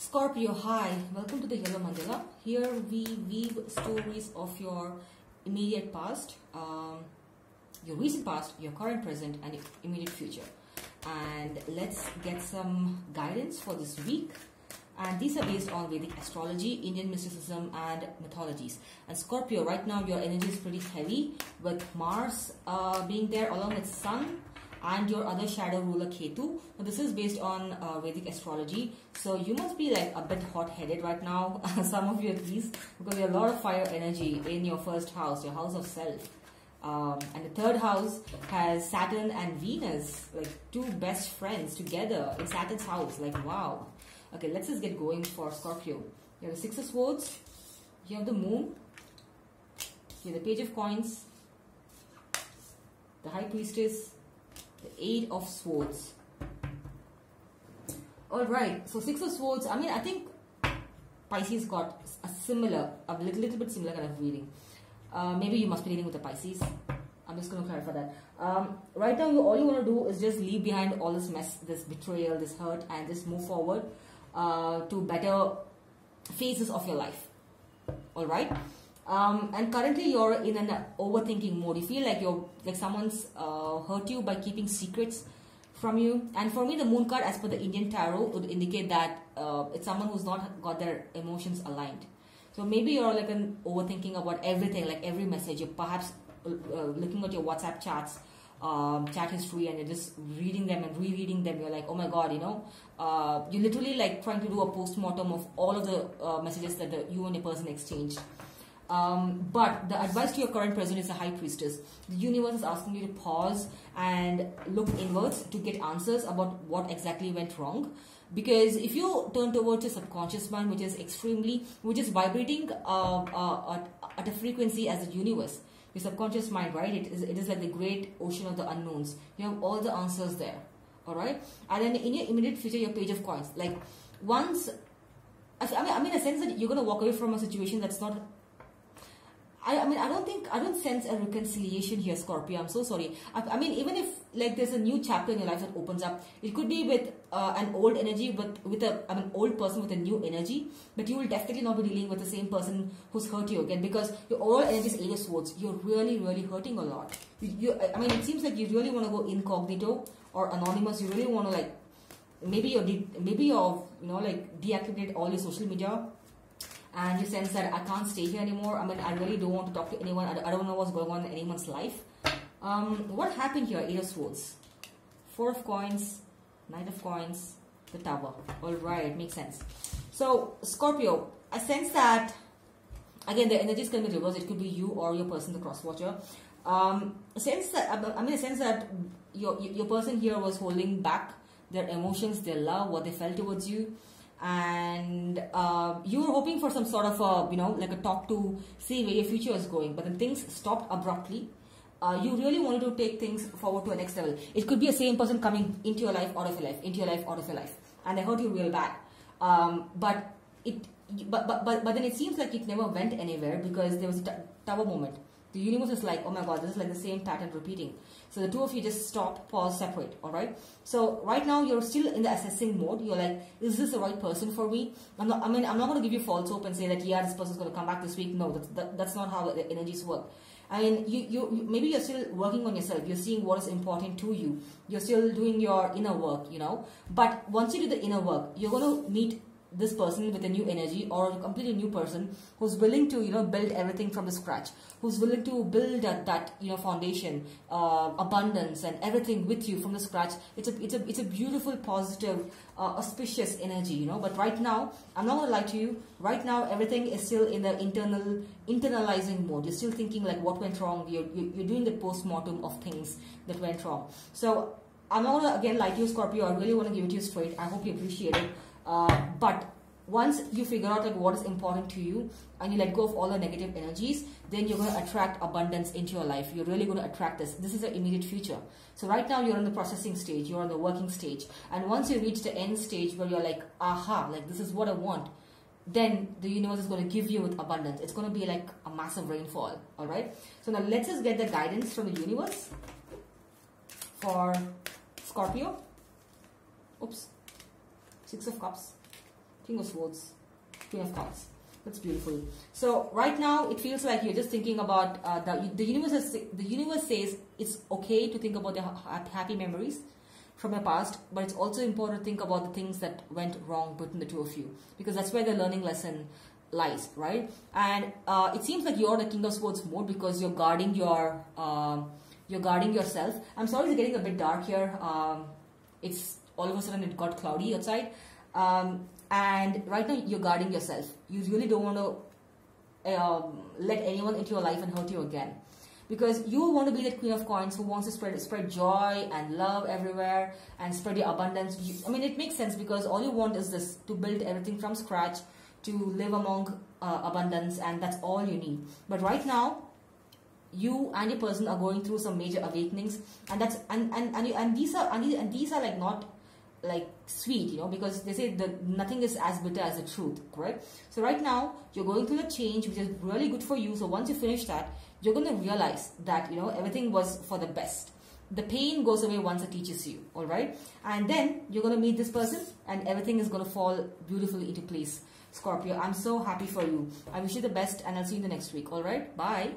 Scorpio, hi, welcome to the Yellow Mandala. Here we weave stories of your immediate past, your recent past, your current present, and your immediate future. And let's get some guidance for this week. And these are based on Vedic astrology, Indian mysticism, and mythologies. And Scorpio, right now your energy is pretty heavy with Mars being there along with Sun and your other shadow ruler Ketu. Now this is based on Vedic astrology, so you must be like a bit hot-headed right now, some of you at least, because there's a lot of fire energy in your first house, your house of self. And the third house has Saturn and Venus, like two best friends together in Saturn's house. Like wow. Okay, let's just get going for Scorpio. You have the Six of Swords, you have the Moon, you have the Page of Coins, the High Priestess, the Eight of Swords. Alright, so Six of Swords, I mean, I think Pisces got a similar, a little bit similar kind of reading. Maybe you must be dealing with the Pisces. I'm just going to clarify that. Right now, all you want to do is just leave behind all this mess, this betrayal, this hurt, and just move forward to better phases of your life. Alright? And currently you're in an overthinking mode. You feel like you're like someone's hurt you by keeping secrets from you. And for me, the Moon card, as per the Indian tarot, would indicate that it's someone who's not got their emotions aligned. So maybe you're like an overthinking about everything, like every message. You're perhaps looking at your WhatsApp chats, chat history, and you're just reading them and rereading them. You're like, oh my god, you know, you're literally like trying to do a post-mortem of all of the messages that you and your person exchanged. But the advice to your current present is a High Priestess. The universe is asking you to pause and look inwards to get answers about what exactly went wrong. Because if you turn towards your subconscious mind, which is vibrating at a frequency as the universe, your subconscious mind, right? It is like the great ocean of the unknowns. You have all the answers there, all right? And then in your immediate future, your Page of Coins. Like once, I mean, a sense that you're going to walk away from a situation that's not. I mean, I don't sense a reconciliation here, Scorpio. I'm so sorry. I mean, even if like there's a new chapter in your life that opens up, it could be with an old energy, but with an old person with a new energy. But you will definitely not be dealing with the same person who's hurt you again, because your overall energy is Eight of Swords. You're really, really hurting a lot. I mean, it seems like you really want to go incognito or anonymous. You really want to like maybe you're you know, like deactivate all your social media. And you sense that I can't stay here anymore. I mean, I really don't want to talk to anyone. I don't know what's going on in anyone's life. What happened here? Eight of Swords, Four of Coins, Knight of Coins, the Tower. All right, makes sense. So, Scorpio, I sense that, again, the energies can be reversed. It could be you or your person, the cross watcher. I sense that your person here was holding back their emotions, their love, what they felt towards you. And you were hoping for some sort of you know, like a talk to see where your future is going, but then things stopped abruptly. You really wanted to take things forward to a next level. It could be a same person coming into your life, out of your life, into your life, out of your life, and they hurt you real bad. But then it seems like it never went anywhere, because there was a Tower moment. The universe is like, oh my god, this is like the same pattern repeating. So the two of you just stop, pause, separate, alright? So right now you're still in the assessing mode. You're like, is this the right person for me? I'm not going to give you false hope and say that, yeah, this person's going to come back this week. No, that's not how the energies work. I mean, maybe you're still working on yourself. You're seeing what is important to you. You're still doing your inner work, you know. But once you do the inner work, you're going to meet this person with a new energy, or a completely new person who's willing to, you know, build everything from the scratch, who's willing to build that you know, foundation, abundance and everything with you from the scratch. It's a beautiful, positive, auspicious energy, you know. But right now, I'm not gonna lie to you, right now everything is still in the internalizing mode. You're still thinking like what went wrong. You're doing the post-mortem of things that went wrong. So I'm not gonna again lie to you, Scorpio. I really want to give it to you straight. I hope you appreciate it. But once you figure out like what is important to you and you let go of all the negative energies, then you're going to attract abundance into your life. You're really going to attract this. This is the immediate future. So right now you're in the processing stage, you're on the working stage. And once you reach the end stage where you're like, aha, like this is what I want, then the universe is going to give you with abundance. It's going to be like a massive rainfall. All right. So now let's just get the guidance from the universe for Scorpio. Oops. Six of Cups, King of Swords, Queen of Cups. That's beautiful. So right now it feels like you're just thinking about the universe. The universe says it's okay to think about the happy memories from your past, but it's also important to think about the things that went wrong between the two of you, because that's where the learning lesson lies, right? And it seems like you're the King of Swords mode because you're guarding yourself. I'm sorry, it's getting a bit dark here. It's all of a sudden it got cloudy outside. And right now you're guarding yourself. You really don't want to let anyone into your life and hurt you again. Because you want to be that Queen of Coins who wants to spread joy and love everywhere and spread your abundance. I mean, it makes sense because all you want is this, to build everything from scratch, to live among abundance, and that's all you need. But right now, you and your person are going through some major awakenings, and that's and these are like not like sweet, you know, because they say that nothing is as bitter as the truth, correct? So right now you're going through the change, which is really good for you. So once you finish that, you're going to realize that, you know, everything was for the best. The pain goes away once it teaches you, all right? And then you're going to meet this person and everything is going to fall beautifully into place. Scorpio, I'm so happy for you. I wish you the best and I'll see you in the next week, all right? Bye.